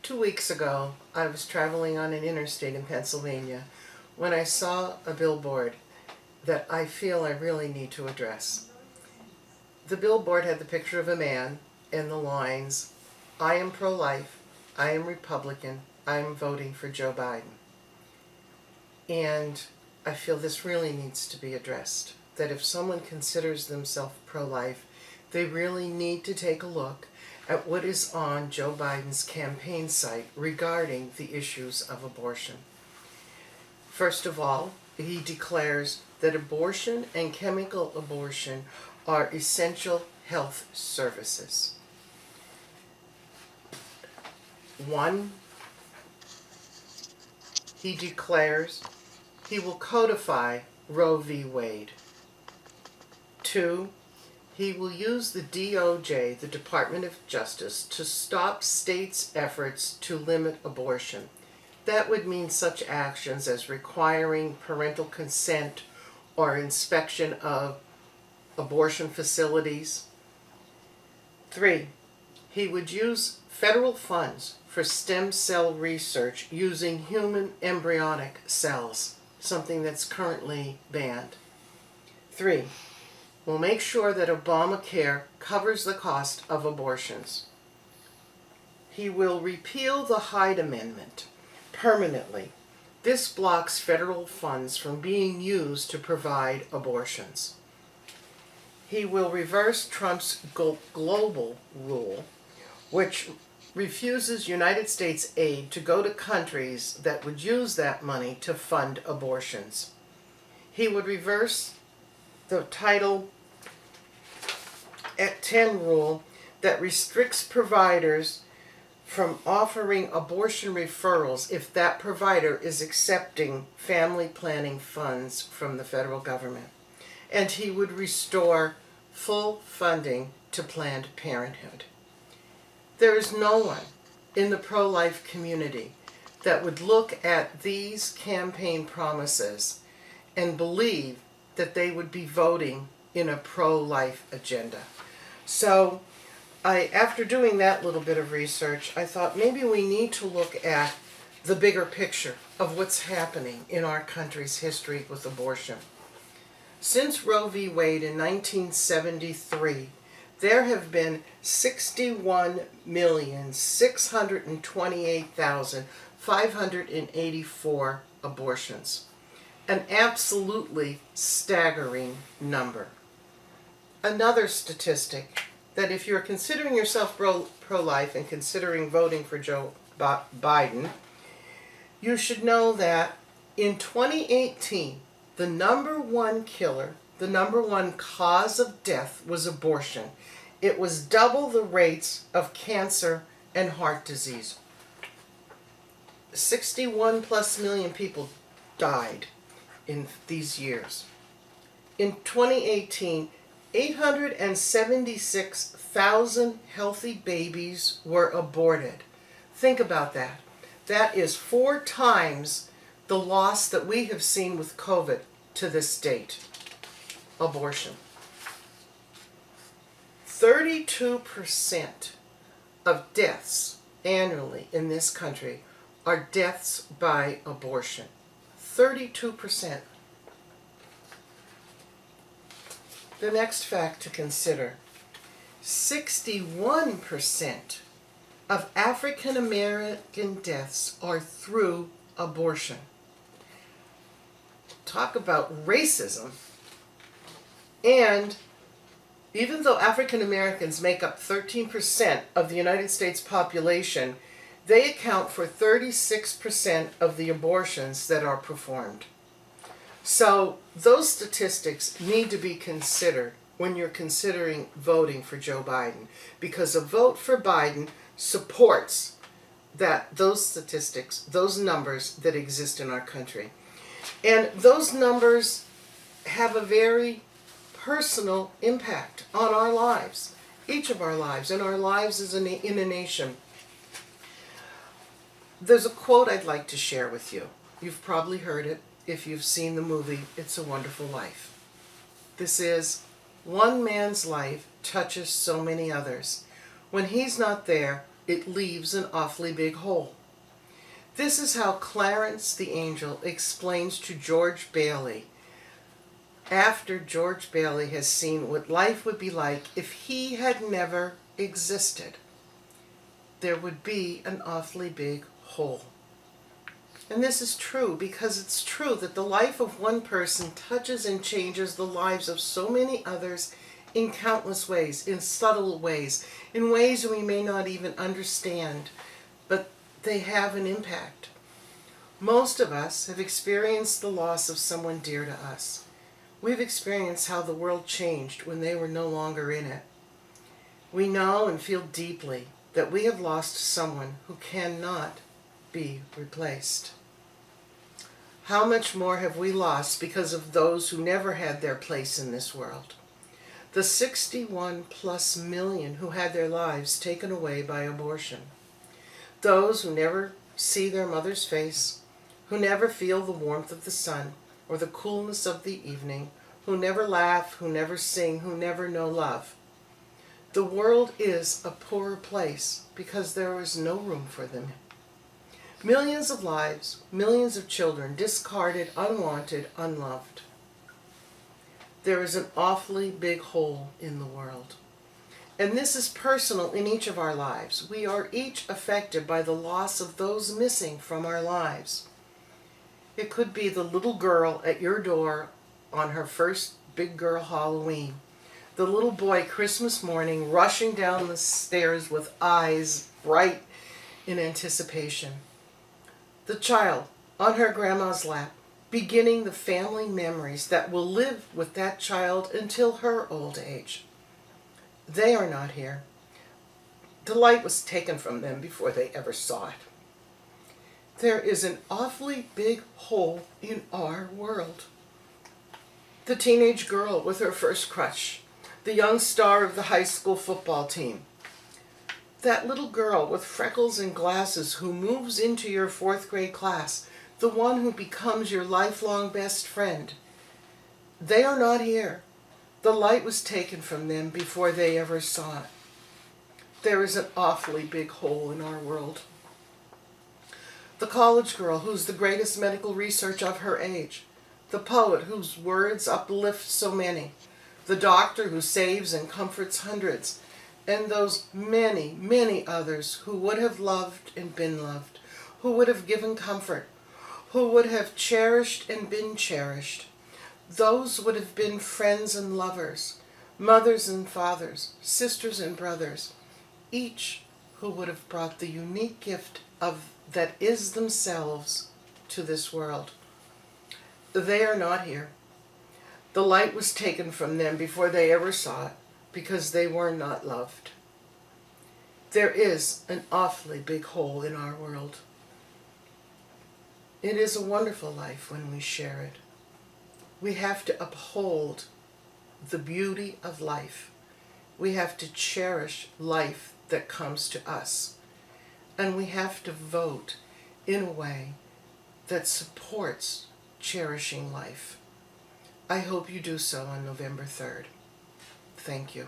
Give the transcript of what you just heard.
2 weeks ago, I was traveling on an interstate in Pennsylvania when I saw a billboard that I feel I really need to address. The billboard had the picture of a man and the lines, "I am pro-life, I am Republican, I am voting for Joe Biden." And I feel this really needs to be addressed, that if someone considers themselves pro-life, they really need to take a look at what is on Joe Biden's campaign site regarding the issues of abortion. First of all, he declares that abortion and chemical abortion are essential health services. One, he declares he will codify Roe v. Wade. Two, he will use the DOJ, the Department of Justice, to stop states' efforts to limit abortion. That would mean such actions as requiring parental consent or inspection of abortion facilities. Three, he would use federal funds for stem cell research using human embryonic cells, something that's currently banned. Three, will make sure that Obamacare covers the cost of abortions. He will repeal the Hyde Amendment permanently. This blocks federal funds from being used to provide abortions. He will reverse Trump's global rule, which refuses United States aid to go to countries that would use that money to fund abortions. He would reverse the Title 10 rule that restricts providers from offering abortion referrals if that provider is accepting family planning funds from the federal government. And he would restore full funding to Planned Parenthood. There is no one in the pro-life community that would look at these campaign promises and believe that they would be voting in a pro-life agenda. So after doing that little bit of research, I thought maybe we need to look at the bigger picture of what's happening in our country's history with abortion. Since Roe v. Wade in 1973, there have been 61,628,584 abortions, an absolutely staggering number. Another statistic that if you're considering yourself pro-life and considering voting for Joe Biden, you should know that in 2018, the number one killer, the number one cause of death was abortion. It was double the rates of cancer and heart disease. 61 plus million people died in these years. In 2018, 876,000 healthy babies were aborted. Think about that. That is 4 times the loss that we have seen with COVID to this date. Abortion. 32% of deaths annually in this country are deaths by abortion. 32%. The next fact to consider, 61% of African American deaths are through abortion. Talk about racism. And even though African Americans make up 13% of the United States population, they account for 36% of the abortions that are performed. So those statistics need to be considered when you're considering voting for Joe Biden, because a vote for Biden supports those statistics, those numbers that exist in our country. And those numbers have a very personal impact on our lives, each of our lives, and our lives as in a nation. There's a quote I'd like to share with you. You've probably heard it if you've seen the movie It's a Wonderful Life. This is, "One man's life touches so many others. When he's not there, it leaves an awfully big hole. This is how Clarence the angel explains to George Bailey, after George Bailey has seen what life would be like if he had never existed. There would be an awfully big hole. And this is true because it's true that the life of one person touches and changes the lives of so many others in countless ways, in subtle ways, in ways we may not even understand, but they have an impact. Most of us have experienced the loss of someone dear to us. We've experienced how the world changed when they were no longer in it. We know and feel deeply that we have lost someone who cannot be replaced. How much more have we lost because of those who never had their place in this world? The 61+ million who had their lives taken away by abortion. Those who never see their mother's face, who never feel the warmth of the sun or the coolness of the evening, who never laugh, who never sing, who never know love. The world is a poorer place because there is no room for them. Millions of lives, millions of children discarded, unwanted, unloved. There is an awfully big hole in the world. And this is personal in each of our lives. We are each affected by the loss of those missing from our lives. It could be the little girl at your door on her first big girl Halloween. The little boy Christmas morning rushing down the stairs with eyes bright in anticipation. The child on her grandma's lap, beginning the family memories that will live with that child until her old age. They are not here. The light was taken from them before they ever saw it. There is an awfully big hole in our world. The teenage girl with her first crush, the young star of the high school football team, that little girl with freckles and glasses who moves into your 4th grade class, the one who becomes your lifelong best friend. They are not here. The light was taken from them before they ever saw it. There is an awfully big hole in our world. The college girl who's the greatest medical research of her age, the poet whose words uplift so many, the doctor who saves and comforts hundreds, and those many, many others who would have loved and been loved, who would have given comfort, who would have cherished and been cherished. Those would have been friends and lovers, mothers and fathers, sisters and brothers, each who would have brought the unique gift of that is themselves to this world. They are not here. The light was taken from them before they ever saw it, because they were not loved. There is an awfully big hole in our world. It is a wonderful life when we share it. We have to uphold the beauty of life. We have to cherish life that comes to us. And we have to vote in a way that supports cherishing life. I hope you do so on November 3rd. Thank you.